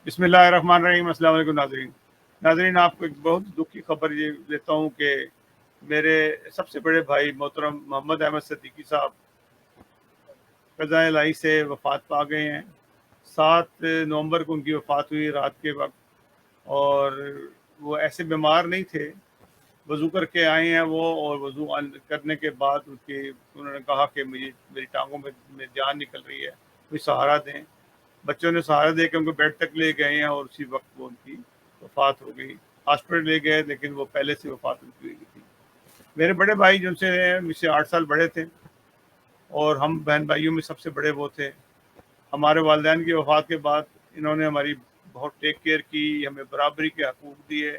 بسم اللہ الرحمن الرحیم۔ السلام علیکم ناظرین، آپ کو ایک بہت دکھ کی خبر یہ دیتا ہوں کہ میرے سب سے بڑے بھائی محترم محمد احمد صدیقی صاحب قضائے الہی سے وفات پا گئے ہیں۔ 7 نومبر کو ان کی وفات ہوئی رات کے وقت، اور وہ ایسے بیمار نہیں تھے، وضو کر کے آئے ہیں وہ، اور وضو کرنے کے بعد انہوں نے کہا کہ میری ٹانگوں میں جان نکل رہی ہے، کوئی سہارا دیں۔ بچوں نے سہارا دے کے ان کو بیڈ تک لے گئے ہیں، اور اسی وقت وہ ان کی وفات ہو گئی۔ ہاسپٹل لے گئے لیکن وہ پہلے سے وفات ہوئی ہوئی تھی۔ میرے بڑے بھائی جن سے مجھ سے 8 سال بڑے تھے، اور ہم بہن بھائیوں میں سب سے بڑے وہ تھے۔ ہمارے والدین کی وفات کے بعد انہوں نے ہماری بہت ٹیک کیئر کی، ہمیں برابری کے حقوق دیے،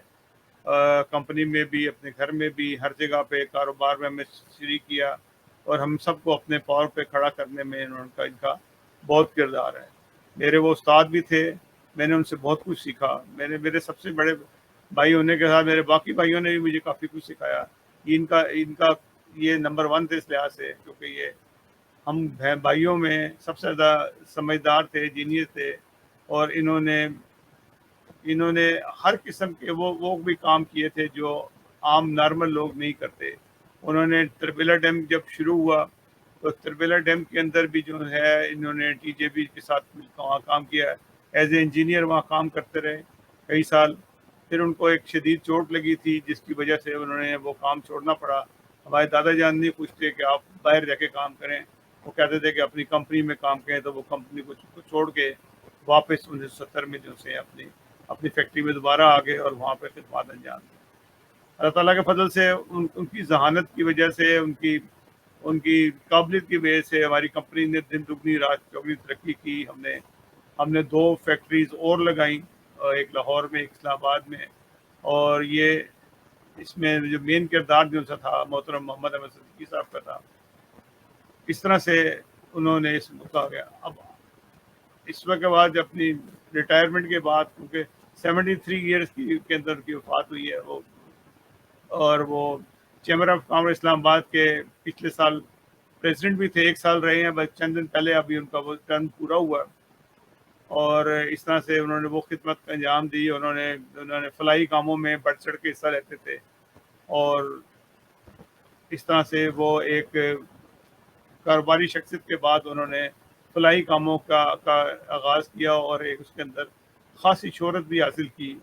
کمپنی میں بھی، اپنے گھر میں بھی، ہر جگہ پہ کاروبار میں ہمیں شریک کیا، اور ہم سب کو اپنے پاؤں پہ کھڑا کرنے میں ان کا بہت کردار ہے۔ میرے وہ استاد بھی تھے، میں نے ان سے بہت کچھ سیکھا۔ میرے سب سے بڑے بھائی ہونے کے ساتھ میرے باقی بھائیوں نے بھی مجھے کافی کچھ سکھایا۔ ان کا یہ نمبر 1 تھے اس لحاظ سے، کیونکہ یہ ہم بھائیوں میں سب سے زیادہ سمجھدار تھے، جینیس تھے، اور انہوں نے ہر قسم کے وہ بھی کام کیے تھے جو عام نارمل لوگ نہیں کرتے۔ انہوں نے تربیلا ڈیم جب شروع ہوا تو تربیلا ڈیم کے اندر بھی جو ہے انہوں نے ٹی جے بی کے ساتھ وہاں کام کیا ہے، ایز اے انجینئر وہاں کام کرتے رہے کئی سال۔ پھر ان کو ایک شدید چوٹ لگی تھی جس کی وجہ سے انہوں نے وہ کام چھوڑنا پڑا۔ ہمارے دادا جان نہیں پوچھتے کہ آپ باہر جا کے کام کریں، وہ کہتے تھے کہ اپنی کمپنی میں کام کریں، تو وہ کمپنی کو چھوڑ کے واپس 1970 میں جو سے اپنی فیکٹری میں دوبارہ آ گئے اور وہاں پہ خدمات انجام دی۔ اللہ تعالیٰ کے فضل سے ان کی ذہانت کی وجہ سے، ان کی قابلیت کی وجہ سے ہماری کمپنی نے دن دگنی رات چوگنی ترقی کی۔ ہم نے 2 فیکٹریز اور لگائیں، ایک لاہور میں، ایک اسلام آباد میں، اور اس میں جو مین کردار جو سا تھا محترم محمد احمد صدیقی صاحب کا تھا۔ اس طرح سے انہوں نے اس مدعا گیا۔ اب اس وقت کے بعد اپنی ریٹائرمنٹ کے بعد، کیونکہ 73 ایئرس کے اندر کی وفات ہوئی ہے وہ، اور وہ چیمبر آف کامرس اسلام آباد کے پچھلے سال پریزیڈنٹ بھی تھے، 1 سال رہے ہیں، بس چند دن پہلے ابھی ان کا وہ ٹرم پورا ہوا، اور اس طرح سے انہوں نے وہ خدمت انجام دی۔ انہوں نے فلاحی کاموں میں بڑھ چڑھ کے حصہ لیتے تھے، اور اس طرح سے وہ ایک کاروباری شخصیت کے بعد انہوں نے فلاحی کاموں کا آغاز کیا، اور ایک اس کے اندر خاصی شہرت بھی حاصل کی۔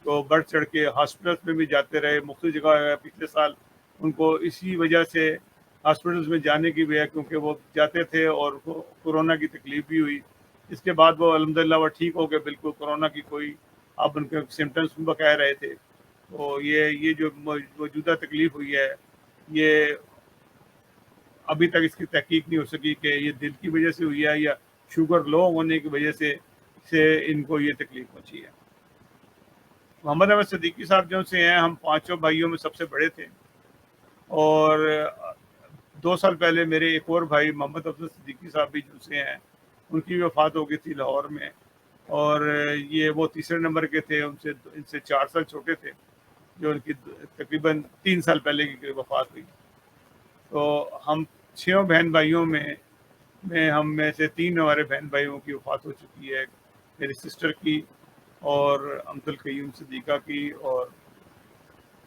تو بڑھ چڑھ کے ہاسپٹلس میں بھی جاتے رہے، مختلف جگہ۔ پچھلے سال ان کو اسی وجہ سے ہاسپٹلس میں جانے کی وجہ، کیونکہ وہ جاتے تھے اور کورونا کی تکلیف بھی ہوئی۔ اس کے بعد وہ الحمدللہ وہ ٹھیک ہو گئے بالکل، کورونا کی کوئی اب ان کے سمٹمس بقایا رہے تھے۔ تو یہ جو موجودہ تکلیف ہوئی ہے، یہ ابھی تک اس کی تحقیق نہیں ہو سکی کہ یہ دل کی وجہ سے ہوئی ہے یا شوگر لو ہونے کی وجہ سے ان کو یہ تکلیف پہنچی ہے۔ محمد احمد صدیقی صاحب جو سے ہیں، ہم 5 بھائیوں میں سب سے بڑے تھے، اور 2 سال پہلے میرے ایک اور بھائی محمد افضل صدیقی صاحب بھی جو سے ہیں، ان کی وفات ہو گئی تھی لاہور میں، اور وہ تیسرے نمبر کے تھے، ان سے 4 سال چھوٹے تھے، جو ان کی تقریباً 3 سال پہلے کی وفات ہوئی۔ تو ہم 6 بہن بھائیوں میں ہم میں سے 3 ہمارے بہن بھائیوں کی وفات ہو چکی ہے، میری سسٹر کی، اور امت القیوم صدیقہ کی، اور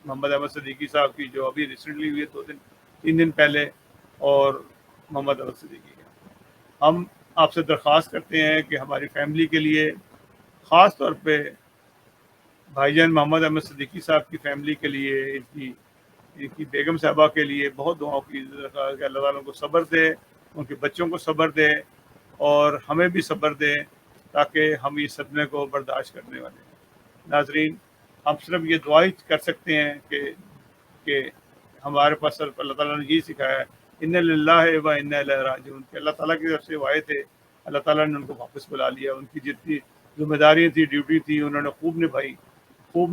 محمد احمد صدیقی صاحب کی جو ابھی ریسنٹلی ہوئی ہے 3 دن پہلے، اور محمد احمد صدیقی کا۔ ہم آپ سے درخواست کرتے ہیں کہ ہماری فیملی کے لیے، خاص طور پہ بھائی جان محمد احمد صدیقی صاحب کی فیملی کے لیے، ان کی بیگم صاحبہ کے لیے بہت دعاؤں کی ضرورت ہے کہ اللہ تعالیٰ کو صبر دے، ان کے بچوں کو صبر دے، اور ہمیں بھی صبر دے، تاکہ ہم اس صدمے کو برداشت کرنے والے ہیں۔ ناظرین، ہم صرف یہ دعا ہی کر سکتے ہیں کہ ہمارے پاس اللہ تعالیٰ نے یہ سکھایا ہے، ان للہ و انا الیہ راجعون، کہ اللہ تعالیٰ کی طرف سے وعدے تھے، اللہ تعالیٰ نے ان کو واپس بلا لیا۔ ان کی جتنی ذمہ داری تھی، ڈیوٹی تھی، انہوں نے خوب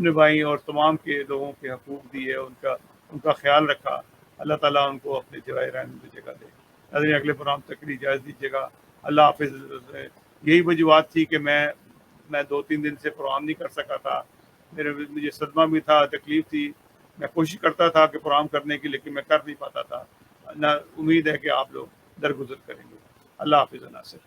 نبھائی، اور تمام کے لوگوں کے حقوق دیے، ان کا خیال رکھا۔ اللہ تعالیٰ ان کو اپنے جوائے رحمت میں جگہ دے۔ ناظرین، اگلے پروگرام تک کی اجازت دیجیے گا۔ اللہ حافظ۔ یہی وجوہات تھی کہ میں 2-3 دن سے پروگرام نہیں کر سکا تھا، مجھے صدمہ بھی تھا، تکلیف تھی، میں کوشش کرتا تھا کہ پروگرام کرنے کی، لیکن میں کر نہیں پاتا تھا۔ امید ہے کہ آپ لوگ درگزر کریں گے۔ اللہ حافظ ناصر۔